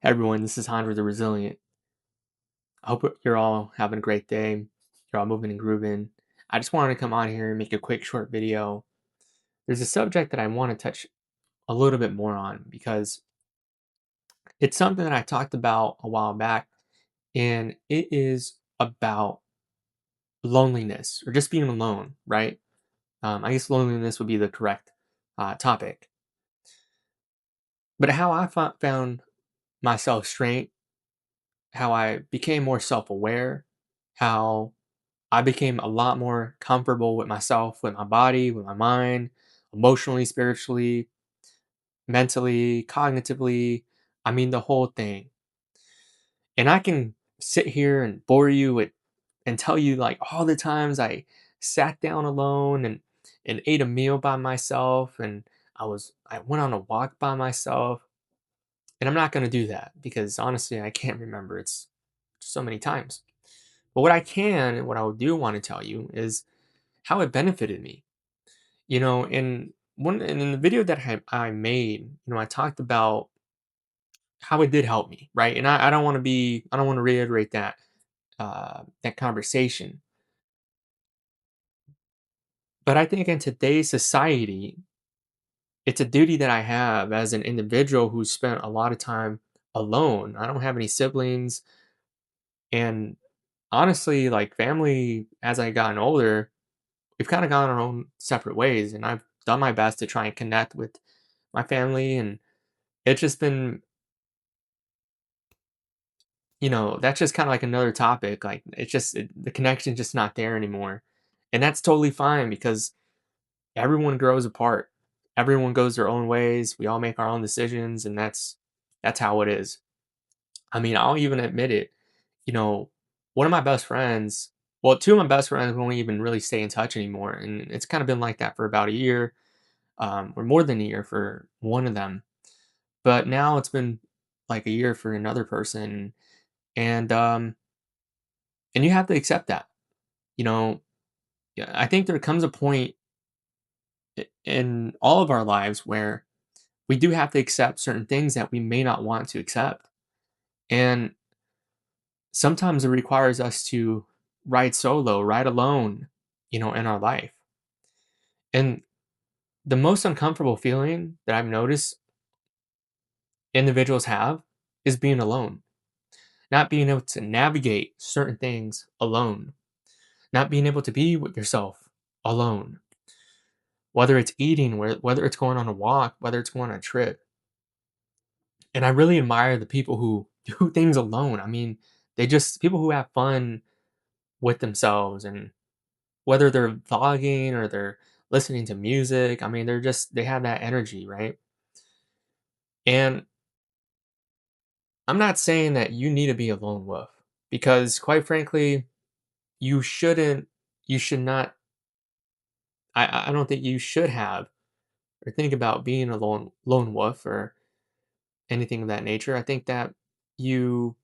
Hey everyone, this is Hunter the Resilient. I hope you're all having a great day. You're all moving and grooving. I just wanted to come on here and make a quick short video. There's a subject that I want to touch a little bit more on because it's something that I talked about a while back, and it is about loneliness or just being alone, right? I guess loneliness would be the correct topic. But how I found myself straight, how I became more self aware, how I became a lot more comfortable with myself, with my body, with my mind, emotionally, spiritually, mentally, cognitively. I mean, the whole thing. And I can sit here and bore you with and tell you like all the times I sat down alone and ate a meal by myself and I went on a walk by myself. And I'm not going to do that because honestly, I can't remember. It's so many times. But what I can and what I do want to tell you is how it benefited me. In the video that I made, I talked about how it did help me, right? And I don't want to reiterate that conversation. But I think in today's society, it's a duty that I have as an individual who spent a lot of time alone. I don't have any siblings, and honestly, like family, as I gotten older, we've kind of gone our own separate ways, and I've done my best to try and connect with my family, and it's just been that's just kind of like another topic. Like the connection's just not there anymore. And that's totally fine because everyone grows apart. Everyone goes their own ways. We all make our own decisions and that's how it is. I mean, I'll even admit it. You know, one of my best friends, well, two of my best friends won't even really stay in touch anymore. And it's kind of been like that for about a year, or more than a year for one of them. But now it's been like a year for another person. And you have to accept that. You know, yeah, I think there comes a point in all of our lives where we do have to accept certain things that we may not want to accept. And sometimes it requires us to ride solo, ride alone, in our life. And the most uncomfortable feeling that I've noticed individuals have is being alone, not being able to navigate certain things alone, not being able to be with yourself alone, whether it's eating, whether it's going on a walk, whether it's going on a trip. And I really admire the people who do things alone. I mean, people who have fun with themselves, and whether they're vlogging or they're listening to music, I mean, they have that energy, right? And I'm not saying that you need to be a lone wolf because quite frankly, you shouldn't, you should not, I don't think you should have or think about being a lone wolf or anything of that nature. I think that you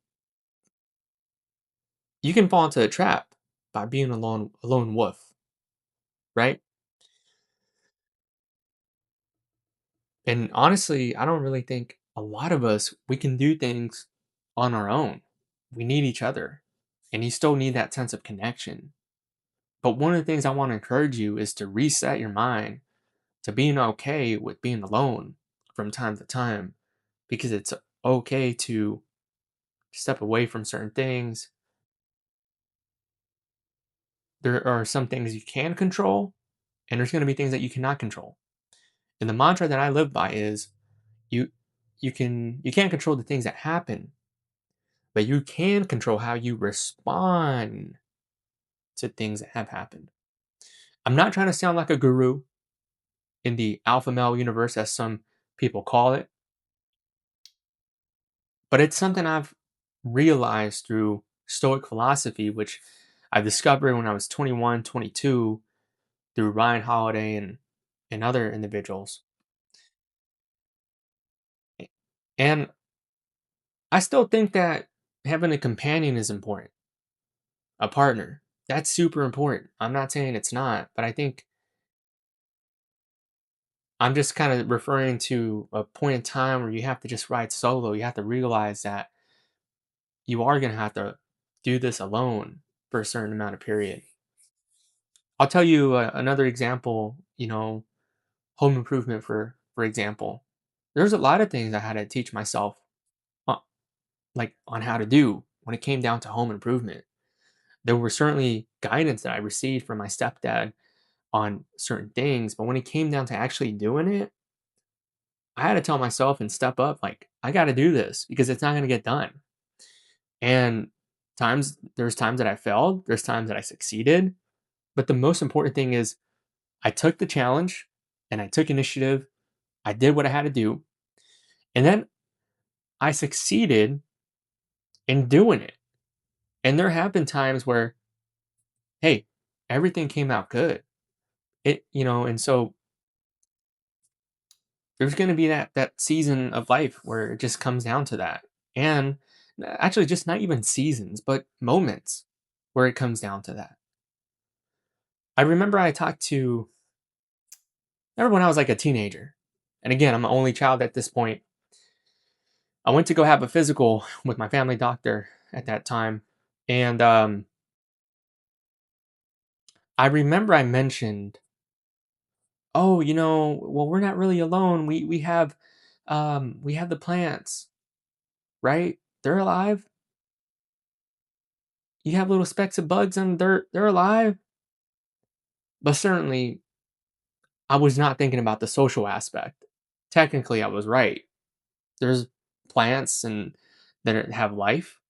you can fall into a trap by being a lone wolf, right? And honestly, I don't really think a lot of us we can do things on our own. We need each other. And you still need that sense of connection. But one of the things I want to encourage you is to reset your mind to being okay with being alone from time to time because it's okay to step away from certain things. There are some things you can control, and there's going to be things that you cannot control. And the mantra that I live by is you you can't control the things that happen, but you can control how you respond to things that have happened. I'm not trying to sound like a guru in the alpha male universe, as some people call it, but it's something I've realized through Stoic philosophy, which I discovered when I was 21, 22 through Ryan Holiday and other individuals. And I still think that having a companion is important, a partner. That's super important. I'm not saying it's not, but I think I'm just kind of referring to a point in time where you have to just ride solo. You have to realize that you are going to have to do this alone for a certain amount of period. I'll tell you another example, home improvement for example. There's a lot of things I had to teach myself on, like on how to do when it came down to home improvement. There were certainly guidance that I received from my stepdad on certain things, but when it came down to actually doing it, I had to tell myself and step up like I got to do this because it's not going to get done. And there's times that I failed, there's times that I succeeded, but the most important thing is I took the challenge and I took initiative. I did what I had to do, and then I succeeded in doing it. And there have been times where, hey, everything came out good. And so there's going to be that season of life where it just comes down to that. And actually just not even seasons, but moments where it comes down to that. I remember remember when I was like a teenager. And again, I'm the only child at this point. I went to go have a physical with my family doctor at that time. And I remember I mentioned, "Oh, well, we're not really alone. We have the plants, right? They're alive. You have little specks of bugs on the dirt. They're alive." But certainly, I was not thinking about the social aspect. Technically, I was right. There's plants and have life.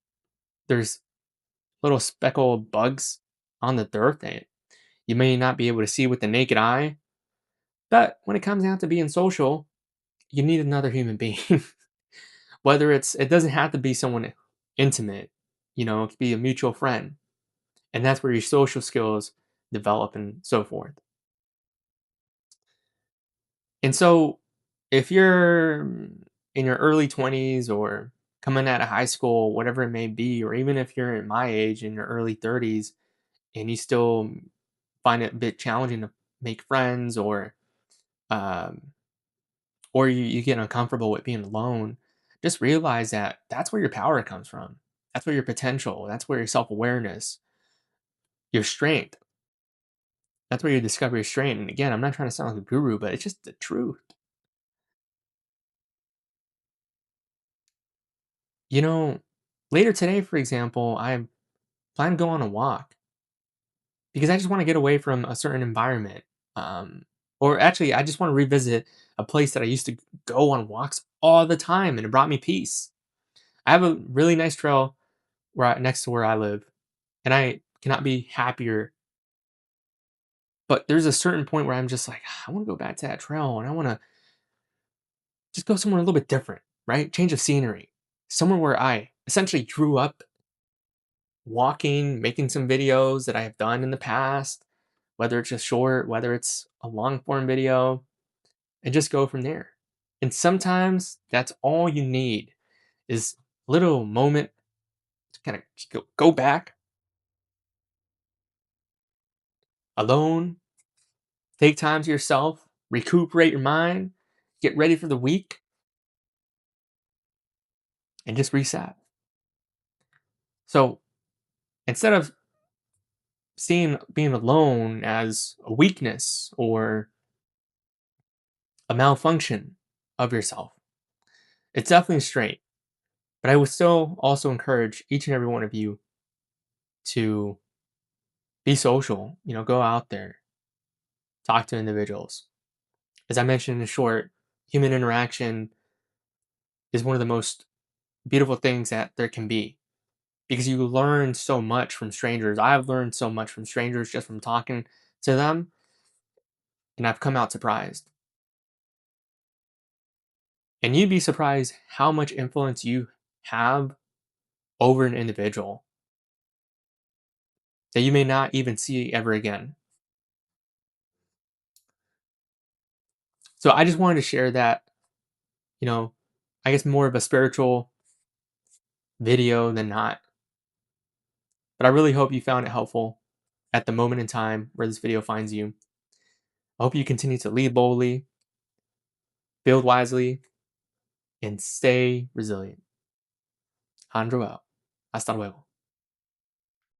There's little speckled bugs on the dirt that you may not be able to see with the naked eye. But when it comes down to being social, you need another human being. It doesn't have to be someone intimate, it could be a mutual friend. And that's where your social skills develop and so forth. And so if you're in your early 20s or coming out of high school, whatever it may be, or even if you're in my age in your early 30s and you still find it a bit challenging to make friends um, or you get uncomfortable with being alone, just realize that that's where your power comes from. That's where your potential, that's where your self awareness, your strength, that's where you discover your strength. And again, I'm not trying to sound like a guru, but it's just the truth. You know, Later today, for example, I plan to go on a walk because I just want to get away from a certain environment. Um, or actually, I just want to revisit a place that I used to go on walks all the time and it brought me peace. I have a really nice trail next to where I live, and I cannot be happier. But there's a certain point where I'm just like, I want to go back to that trail and I want to just go somewhere a little bit different, right? Change of scenery. Somewhere where I essentially grew up walking, making some videos that I have done in the past, whether it's just short, whether it's a long form video, and just go from there. And sometimes that's all you need is a little moment to kind of go back alone, take time to yourself, recuperate your mind, get ready for the week, and just reset. So instead of seeing being alone as a weakness or a malfunction of yourself, it's definitely a strength. But I would still also encourage each and every one of you to be social, go out there, talk to individuals. As I mentioned in short, human interaction is one of the most beautiful things that there can be because you learn so much from strangers. I've learned so much from strangers just from talking to them, and I've come out surprised. And you'd be surprised how much influence you have over an individual that you may not even see ever again. So I just wanted to share that, you know, I guess more of a spiritual video than not. But I really hope you found it helpful at the moment in time where this video finds you. I hope you continue to lead boldly, build wisely, and stay resilient. Andrew out. Hasta luego.